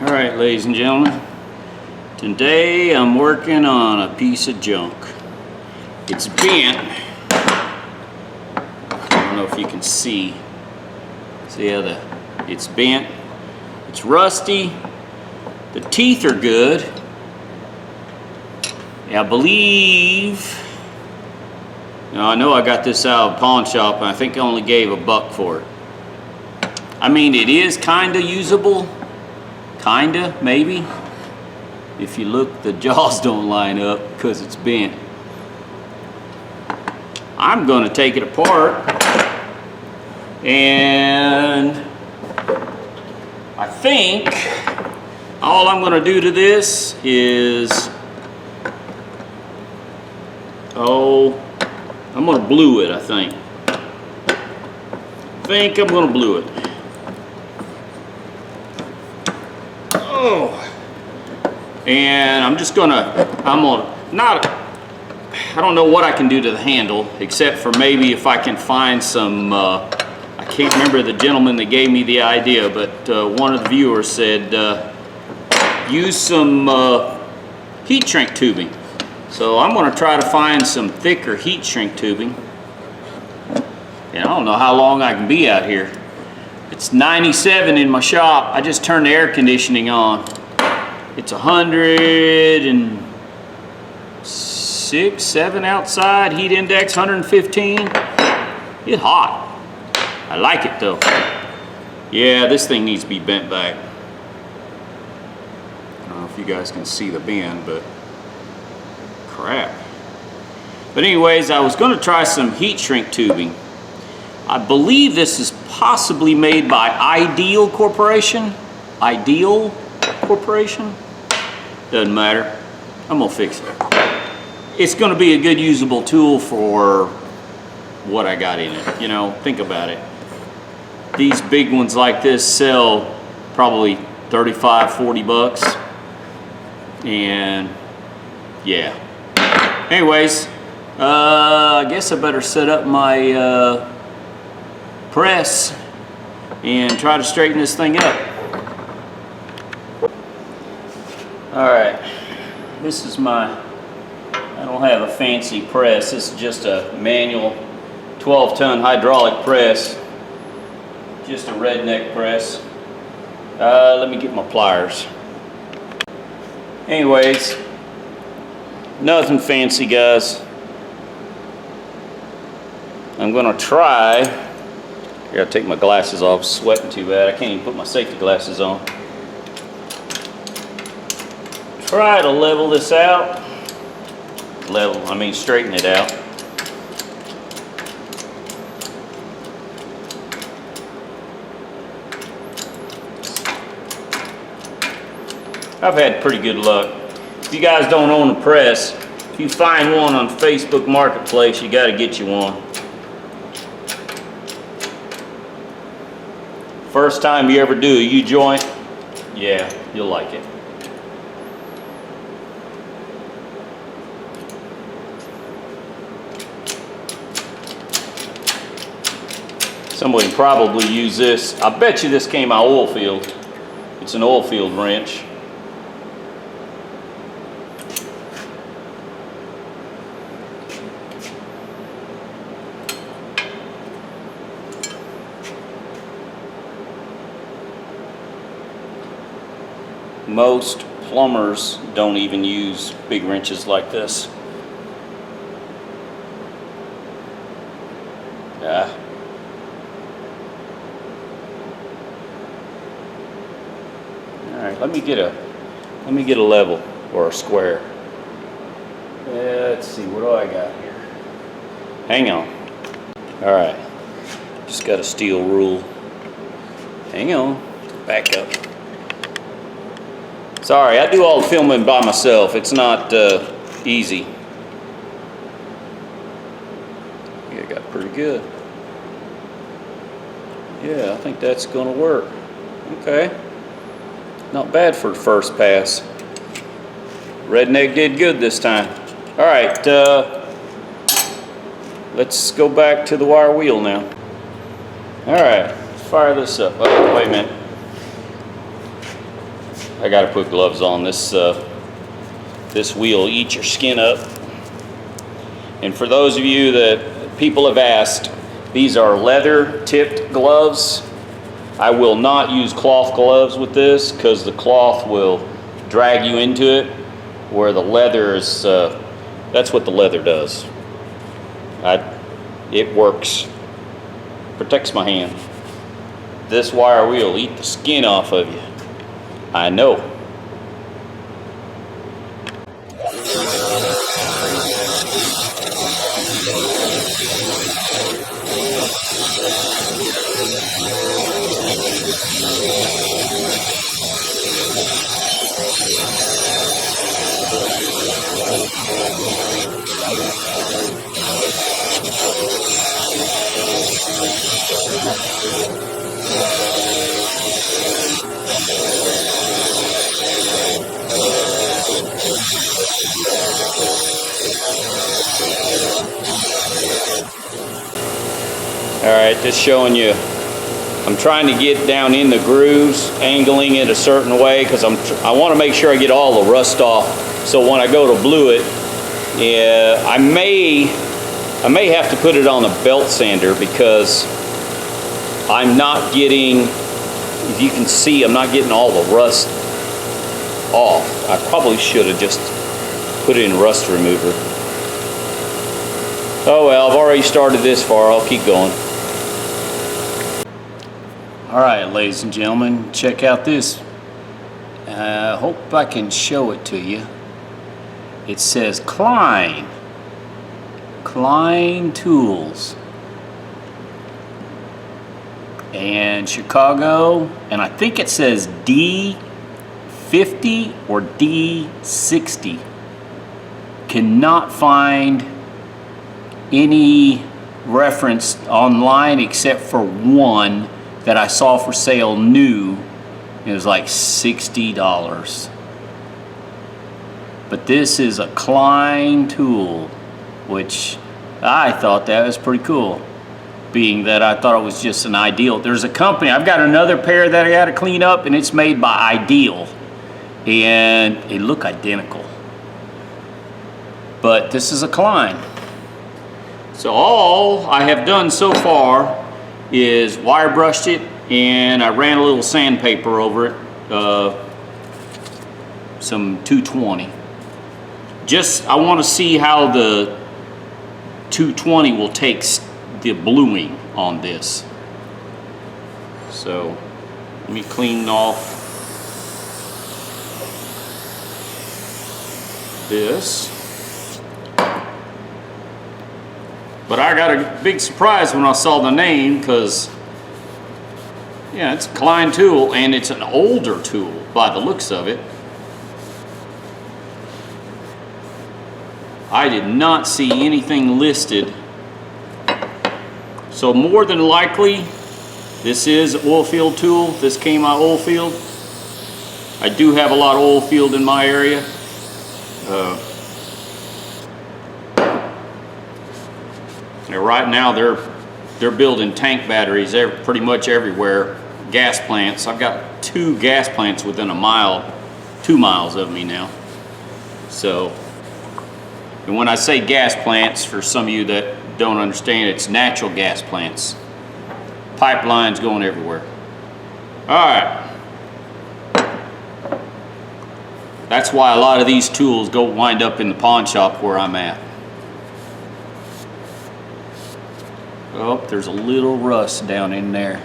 Alright, ladies and gentlemen, today I'm working on a piece of junk. It's bent. I don't know if you can see how it's bent. It's rusty. The teeth are good. I believe, I know I got this out of a pawn shop and I think I only gave $1 for it. I mean, it is kinda usable. Kinda, maybe. If you look, the jaws don't line up because it's bent. I'm gonna take it apart and I think all I'm gonna do to this is, I'm gonna glue it, I think. I'm gonna glue it. And I don't know what I can do to the handle, except for maybe if I can find some, I can't remember the gentleman that gave me the idea, but one of the viewers said, use some heat shrink tubing. So I'm gonna try to find some thicker heat shrink tubing. And I don't know how long I can be out here. It's 97 in my shop. I just turned the air conditioning on. It's 106, 7 outside, heat index 115. It's hot. I like it though. Yeah, this thing needs to be bent back. I don't know if you guys can see the bend, but crap. But anyways, I was gonna try some heat shrink tubing. I believe this is possibly made by Ideal Corporation. Ideal Corporation? Doesn't matter. I'm gonna fix it. It's gonna be a good usable tool for what I got in it. Think about it. These big ones like this sell probably 35, 40 bucks. And yeah. Anyways, I guess I better set up my press and try to straighten this thing up. Alright, this is I don't have a fancy press. This is just a manual 12-ton hydraulic press. Just a redneck press. Let me get my pliers. Anyways, nothing fancy, guys. I'm gonna try. I gotta take my glasses off. It's sweating too bad. I can't even put my safety glasses on. Try to level this out. Straighten it out. I've had pretty good luck. If you guys don't own a press, if you find one on Facebook Marketplace, you gotta get you one. First time you ever do a U-joint, yeah, you'll like it. Somebody probably used this. I bet you this came out oil field. It's an oil field wrench. Most plumbers don't even use big wrenches like this. Yeah. All right, let me get a level or a square. Let's see, what do I got here? Hang on. All right, just got a steel rule. Hang on, back up. Sorry, I do all the filming by myself. It's not easy. Yeah, got pretty good. Yeah, I think that's gonna work. Okay. Not bad for the first pass. Redneck did good this time. All right, let's go back to the wire wheel now. All right, let's fire this up. Oh, wait a minute. I gotta put gloves on. This wheel eats your skin up. And for those of you that people have asked, these are leather tipped gloves. I will not use cloth gloves with this because the cloth will drag you into it, where the leather is, that's what the leather does. It works, protects my hand. This wire wheel will eat the skin off of you. I know. Alright, just showing you, I'm trying to get down in the grooves, angling it a certain way because I want to make sure I get all the rust off, so when I go to blue it, I may have to put it on a belt sander because I'm not getting, if you can see, I'm not getting all the rust off. I probably should have just put it in rust remover. Oh well, I've already started this far, I'll keep going. Alright, ladies and gentlemen, check out this. I hope I can show it to you. It says Klein Tools. And Chicago, and I think it says D50 or D60. Cannot find any reference online except for one that I saw for sale new. It was like $60. But this is a Klein tool, which I thought that was pretty cool, being that I thought it was just an Ideal. There's a company, I've got another pair that I got to clean up, and it's made by Ideal, and they look identical. But this is a Klein. So all I have done so far is wire brushed it, and I ran a little sandpaper over it, some 220. Just, I want to see how the 220 will take the bluing on this. So let me clean off this. But I got a big surprise when I saw the name, because yeah, it's a Klein tool, and it's an older tool by the looks of it. I did not see anything listed. So more than likely, this is an oil field tool. This came out oil field. I do have a lot of oil field in my area. Right now they're building tank batteries pretty much everywhere. Gas plants. I've got 2 gas plants within a mile, 2 miles of me now. So, and when I say gas plants, for some of you that don't understand, it's natural gas plants. Pipelines going everywhere. Alright. That's why a lot of these tools wind up in the pawn shop where I'm at. Oh, there's a little rust down in there.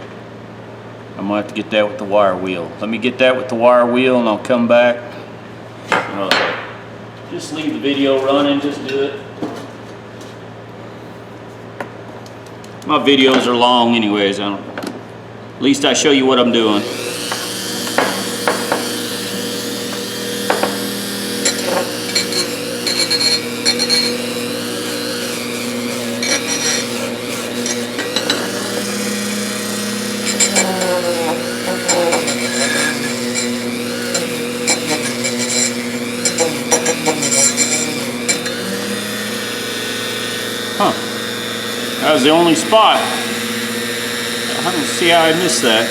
I'm gonna have to get that with the wire wheel. Let me get that with the wire wheel and I'll come back. Okay. Just leave the video running, just do it. My videos are long anyways. At least I show you what I'm doing. Huh. That was the only spot. I don't see how I missed that.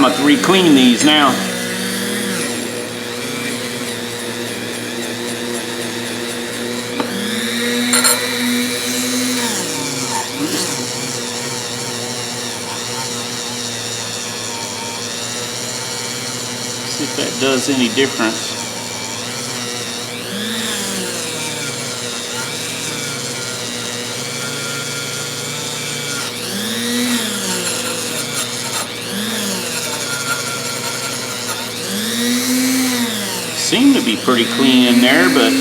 time I re-clean these now. See if that does any difference. Seem to be pretty clean in there, but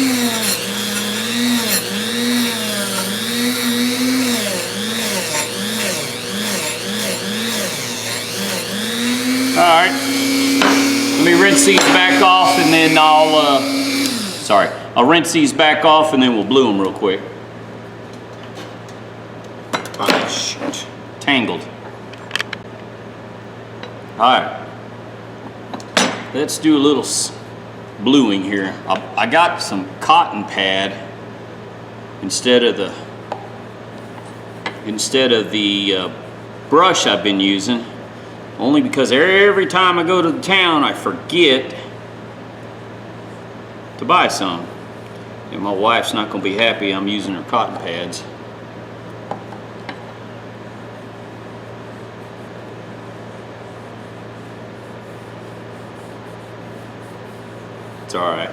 alright. Let me rinse these back off and then I'll rinse these back off and then we'll blue them real quick. Oh, shoot. Tangled. Alright. Let's do a little bluing here. I got some cotton pad instead of the brush I've been using, only because every time I go to the town I forget to buy some, and my wife's not going to be happy I'm using her cotton pads. It's all right.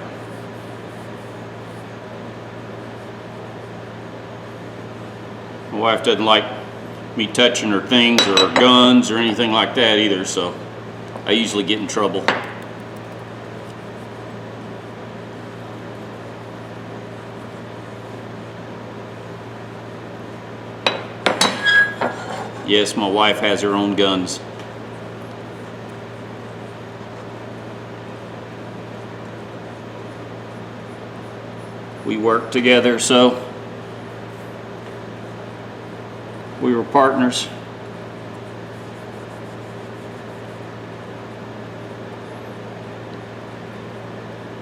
My wife doesn't like me touching her things or her guns or anything like that either, so I usually get in trouble. Yes, my wife has her own guns. We worked together, so we were partners.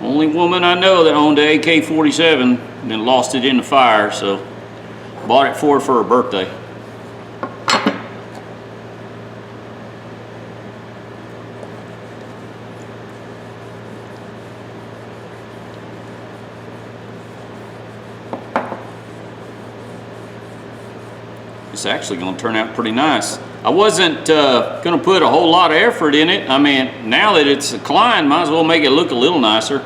Only woman I know that owned an AK-47 and then lost it in the fire, so bought it for her birthday. It's actually going to turn out pretty nice. I wasn't going to put a whole lot of effort in it. I mean, now that it's a Klein, might as well make it look a little nicer.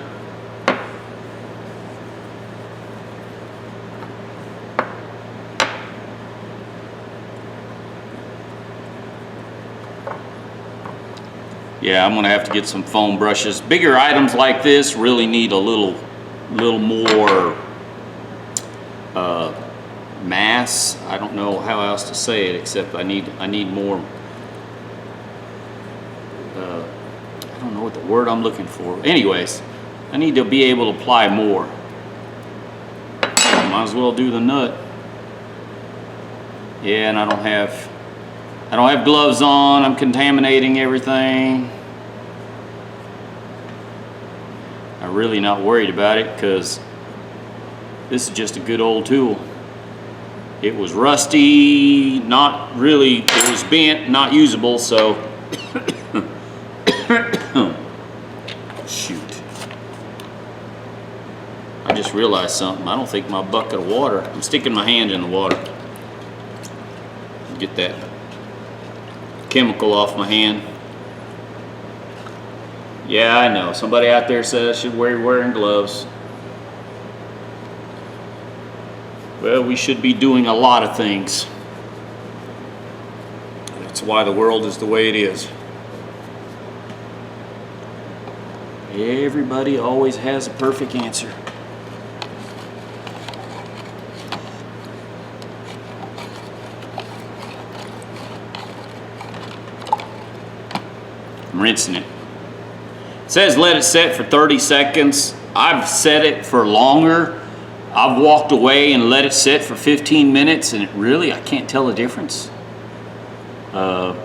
Yeah, I'm going to have to get some foam brushes. Bigger items like this really need a little more mass. I don't know how else to say it except I need more. I don't know what the word I'm looking for. Anyways, I need to be able to apply more. Might as well do the nut. Yeah, and I don't have gloves on. I'm contaminating everything. I'm really not worried about it because this is just a good old tool. It was rusty, not really, it was bent, not usable, so. Shoot. I just realized something. I don't think my bucket of water, I'm sticking my hand in the water. Get that chemical off my hand. Yeah, I know. Somebody out there says I should be wearing gloves. Well, we should be doing a lot of things. That's why the world is the way it is. Everybody always has a perfect answer. I'm rinsing it. It says let it set for 30 seconds. I've set it for longer. I've walked away and let it sit for 15 minutes and I can't tell the difference. The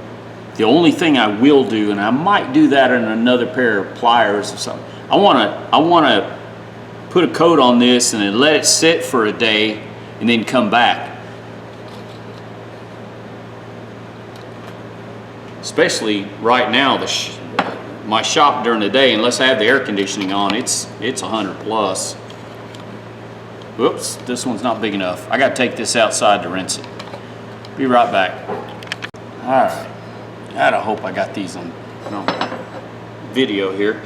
only thing I will do, and I might do that in another pair of pliers or something, I wanna put a coat on this and then let it sit for a day and then come back. especially right now, my shop during the day, unless I have the air conditioning on, it's 100 plus. Whoops, this one's not big enough. I gotta take this outside to rinse it. Be right back. All right, I hope I got these on video here.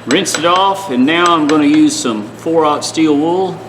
Rinsed it off, and now I'm gonna use some 4/0 steel wool.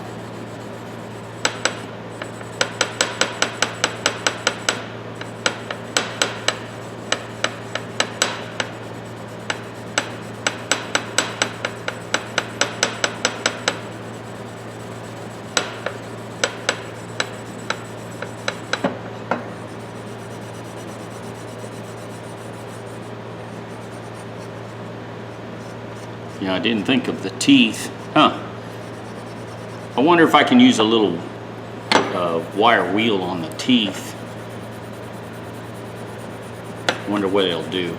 Yeah, I didn't think of the teeth. Huh. I wonder if I can use a little wire wheel on the teeth. I wonder what it'll do.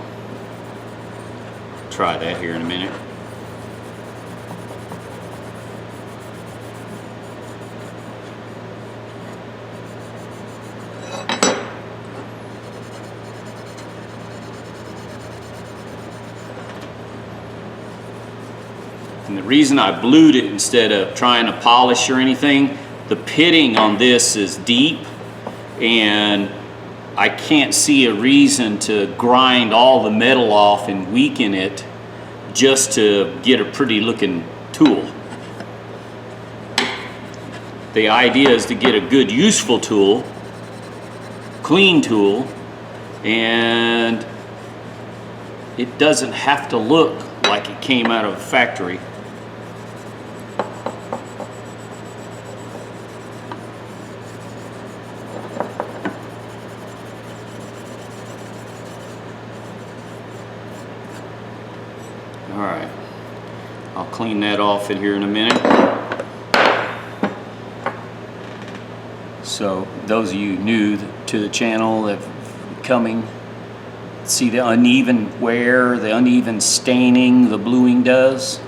Try that here in a minute. And the reason I blued it instead of trying to polish or anything, the pitting on this is deep, and I can't see a reason to grind all the metal off and weaken it just to get a pretty looking tool. The idea is to get a good useful tool, clean tool, and it doesn't have to look like it came out of a factory. All right, I'll clean that off in here in a minute. So those of you new to the channel that are coming, see the uneven wear, the uneven staining the bluing does.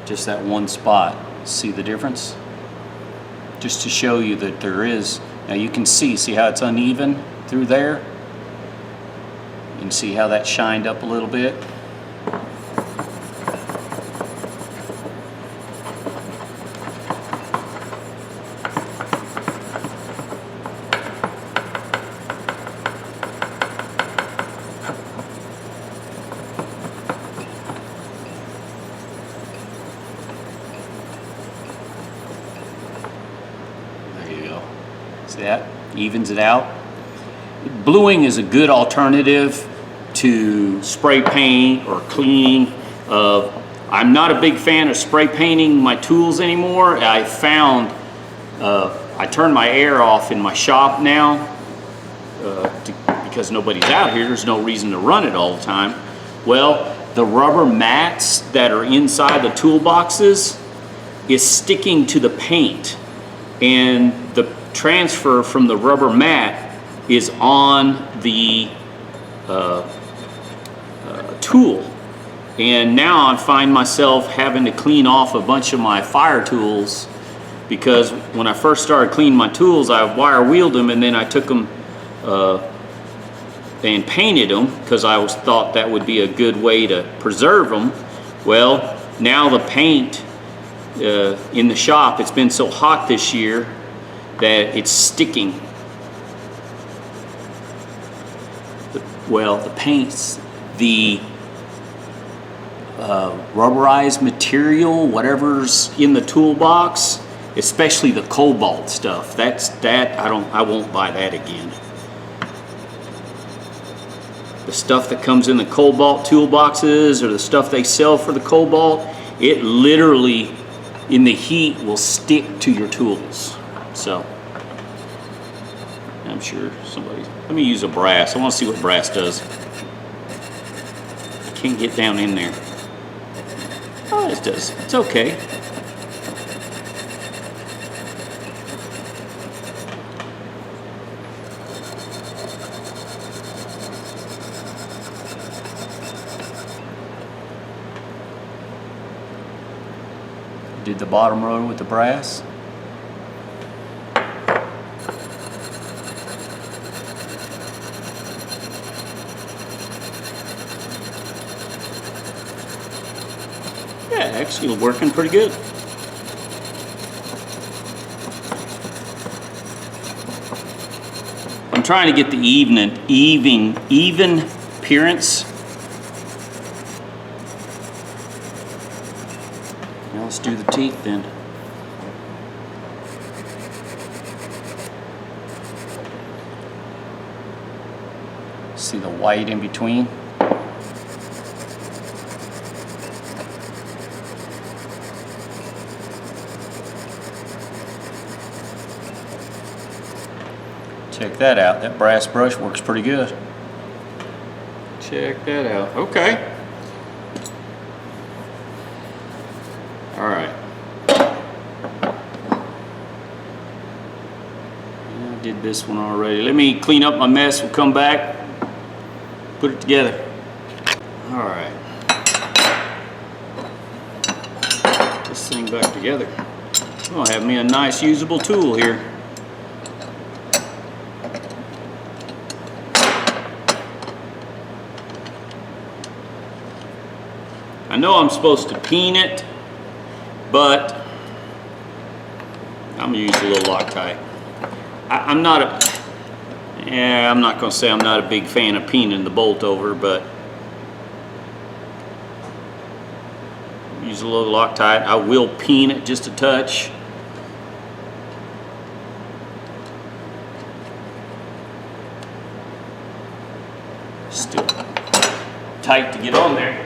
Just that one spot. See the difference? Just to show you that there is, now you can see how it's uneven through there? You can see how that shined up a little bit. See that? Evens it out. Bluing is a good alternative to spray paint or cleaning. I'm not a big fan of spray painting my tools anymore. I found I turn my air off in my shop now because nobody's out here. There's no reason to run it all the time. Well, the rubber mats that are inside the toolboxes is sticking to the paint, and the transfer from the rubber mat is on the tool. And now I find myself having to clean off a bunch of my fire tools, because when I first started cleaning my tools, I wire wheeled them, and then I took them and painted them because I always thought that would be a good way to preserve them. Well, now the paint in the shop, it's been so hot this year that it's sticking. Well, the paints, the rubberized material, whatever's in the toolbox, especially the cobalt stuff, I won't buy that again. The stuff that comes in the cobalt toolboxes, or the stuff they sell for the cobalt, it literally in the heat will stick to your tools. So I'm sure somebody, let me use a brass. I want to see what brass does. I can't get down in there. Oh, it does. It's okay. Did the bottom row with the brass. Yeah, actually working pretty good. I'm trying to get the even appearance. Now let's do the teeth then. See the white in between? Check that out. That brass brush works pretty good. Check that out. Okay. All right. I did this one already. Let me clean up my mess. We'll come back, put it together. All right. Put this thing back together. I'll have me a nice usable tool here. I know I'm supposed to peen it, but I'm gonna use a little Loctite. I'm not gonna say I'm not a big fan of peening the bolt over, but use a little Loctite. I will peen it just a touch. Still tight to get on there.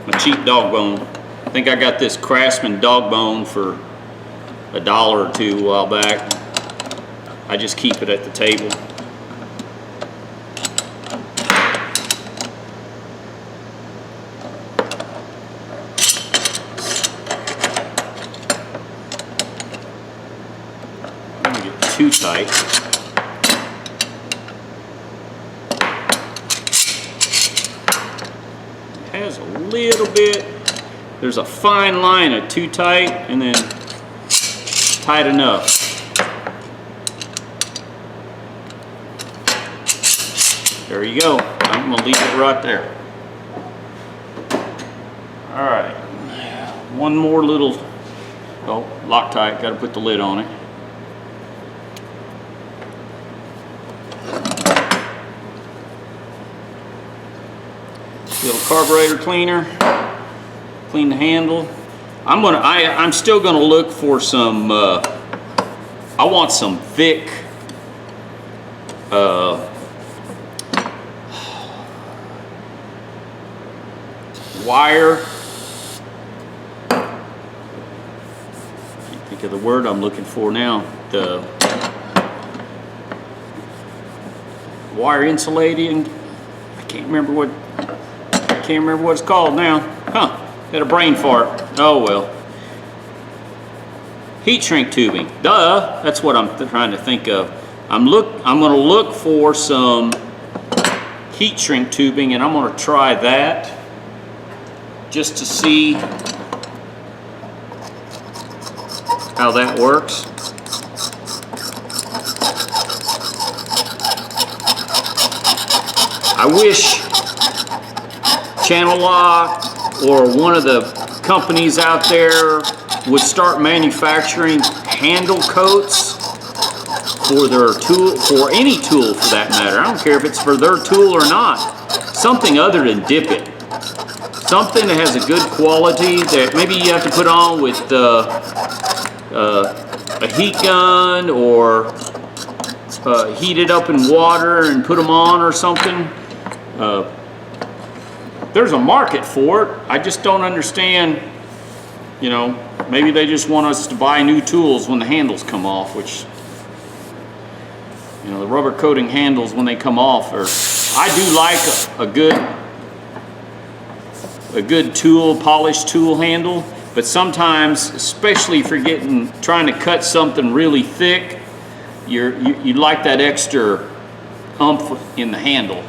My cheap dog bone. I think I got this Craftsman dog bone for $1 or $2 a while back. I just keep it at the table. I don't get too tight. Has a little bit, there's a fine line of too tight and then tight enough. There you go. I'm gonna leave it right there. All right, one more little, oh, Loctite, gotta put the lid on it. Little carburetor cleaner, clean the handle. I'm still gonna look for some. I want some thick wire. Can't think of the word I'm looking for now. The wire insulating. I can't remember what it's called now. Huh, had a brain fart. Oh well. Heat shrink tubing. Duh, that's what I'm trying to think of. I'm gonna look for some heat shrink tubing and I'm gonna try that just to see how that works. I wish Channellock or one of the companies out there would start manufacturing handle coats for their tool, for any tool for that matter. I don't care if it's for their tool or not. Something other than dip it. Something that has a good quality that maybe you have to put on with a heat gun or heat it up in water and put them on or something. There's a market for it. I just don't understand, you know, maybe they just want us to buy new tools when the handles come off, which, you know, the rubber coating handles when they come off are, I do like a good tool, polished tool handle, but sometimes, especially if you're trying to cut something really thick, you like that extra oomph in the handle.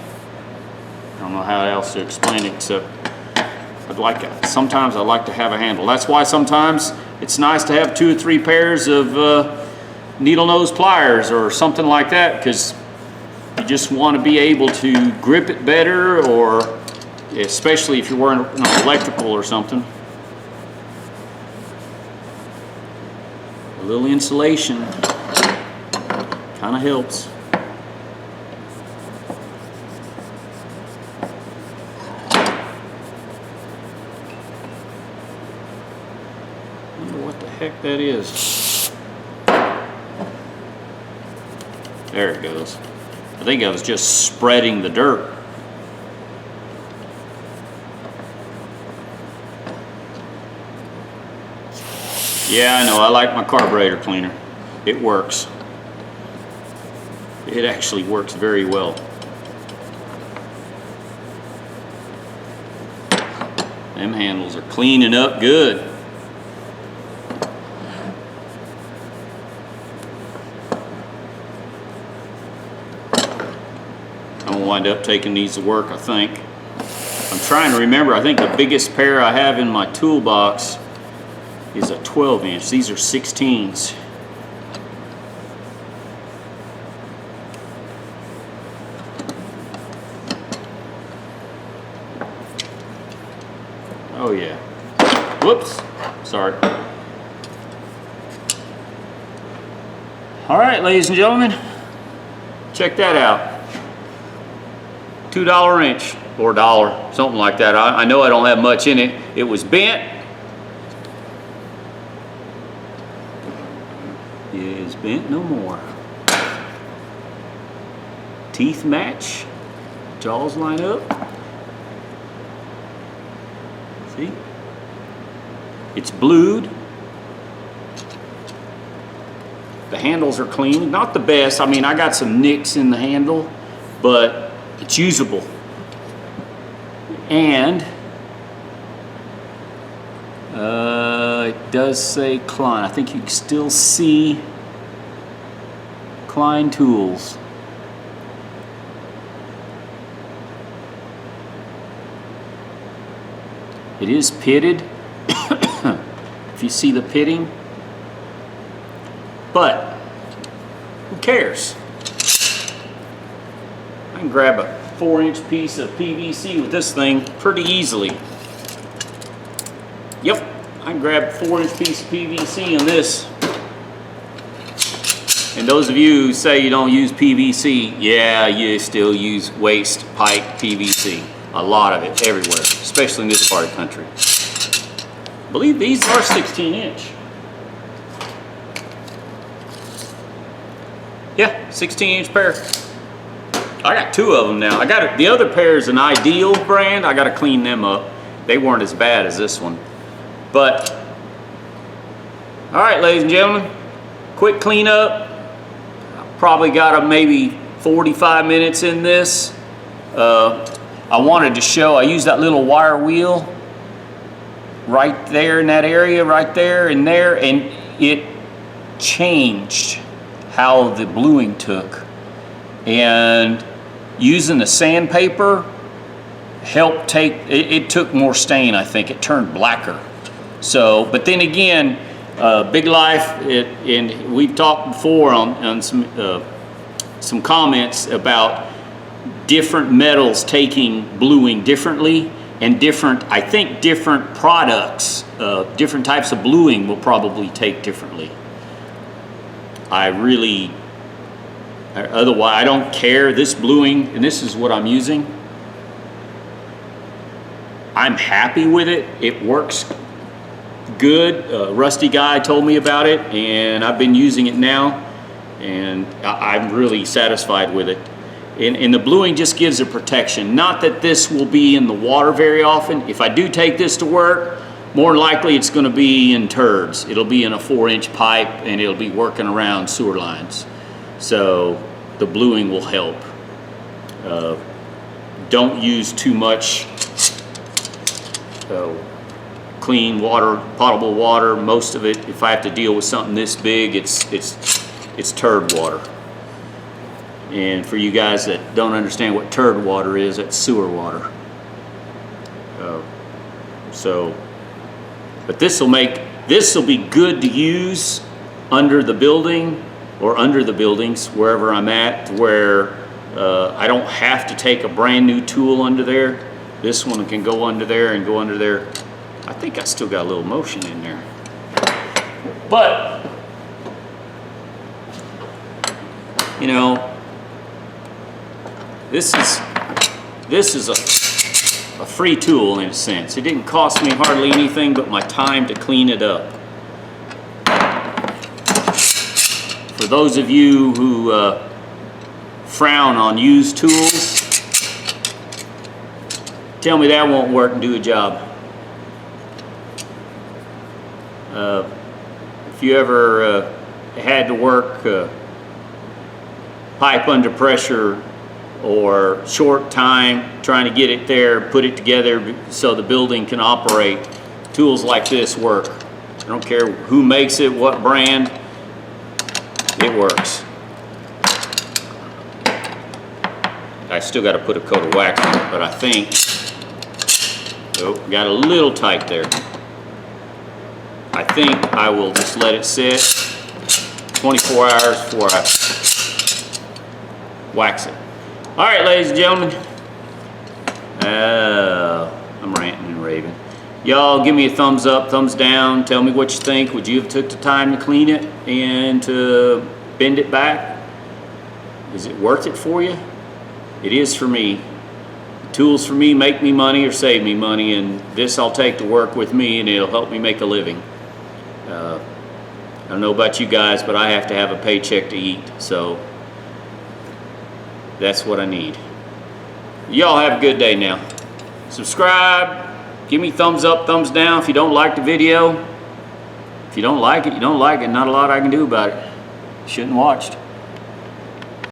I don't know how else to explain it, except sometimes I like to have a handle. That's why sometimes it's nice to have 2 or 3 pairs of needle nose pliers or something like that, because you just want to be able to grip it better, or especially if you're wearing an electrical or something. A little insulation kind of helps. Heck that is. There it goes. I think I was just spreading the dirt. Yeah, I know, I like my carburetor cleaner. It works. It actually works very well. Them handles are cleaning up good. Wind up taking these to work, I think. I'm trying to remember, I think the biggest pair I have in my toolbox is a 12-inch. These are 16s. Oh yeah. Whoops. Sorry. All right, ladies and gentlemen, check that out. $2 inch or $1, something like that. I know I don't have much in it. It was bent. It is bent no more. Teeth match. Jaws line up. See? It's blued. The handles are clean. Not the best. I mean, I got some nicks in the handle, but it's usable. And it does say Klein. I think you can still see Klein Tools. It is pitted, if you see the pitting, but who cares? I can grab a 4-inch piece of PVC with this thing pretty easily. Yep, I can grab a 4-inch piece of PVC in this. And those of you who say you don't use PVC, yeah, you still use waste pipe PVC. A lot of it everywhere, especially in this part of the country. I believe these are 16-inch. Yeah, 16-inch pair. I got 2 of them now. The other pair is an Ideal brand. I got to clean them up. They weren't as bad as this one. But, all right, ladies and gentlemen, quick cleanup. Probably got maybe 45 minutes in this. I wanted to show, I used that little wire wheel right there in that area, right there and there, and it changed how the bluing took. And using the sandpaper helped take, it took more stain, I think. It turned blacker. So, but then again, Big Life, and we've talked before on some comments about different metals taking bluing differently, and I think different products, different types of bluing will probably take differently. Otherwise, I don't care. This bluing, and this is what I'm using, I'm happy with it. It works good. Rusty guy told me about it, and I've been using it now, and I'm really satisfied with it. And the bluing just gives a protection. Not that this will be in the water very often. If I do take this to work, more than likely it's going to be in turds. It'll be in a 4-inch pipe, and it'll be working around sewer lines. So the bluing will help. Don't use too much clean water, potable water. Most of it, if I have to deal with something this big, it's turd water. And for you guys that don't understand what turd water is, it's sewer water. But this will be good to use under the building or under the buildings, wherever I'm at, where I don't have to take a brand new tool under there. This one can go under there and go under there. I think I still got a little motion in there. But, you know, this is a free tool in a sense. It didn't cost me hardly anything but my time to clean it up. For those of you who frown on used tools, tell me that won't work and do a job. If you ever had to work pipe under pressure or short time trying to get it there, put it together so the building can operate, tools like this work. I don't care who makes it, what brand, it works. I still got to put a coat of wax on it, but I think, oh, got a little tight there. I think I will just let it sit 24 hours before I wax it. All right, ladies and gentlemen. I'm ranting and raving. Y'all give me a thumbs up, thumbs down. Tell me what you think. Would you have took the time to clean it and to bend it back? Is it worth it for you? It is for me. The tools for me make me money or save me money, and this I'll take to work with me, and it'll help me make a living. I don't know about you guys, but I have to have a paycheck to eat, so that's what I need. Y'all have a good day now. Subscribe, give me thumbs up, thumbs down if you don't like the video. If you don't like it, you don't like it. Not a lot I can do about it. You shouldn't have watched.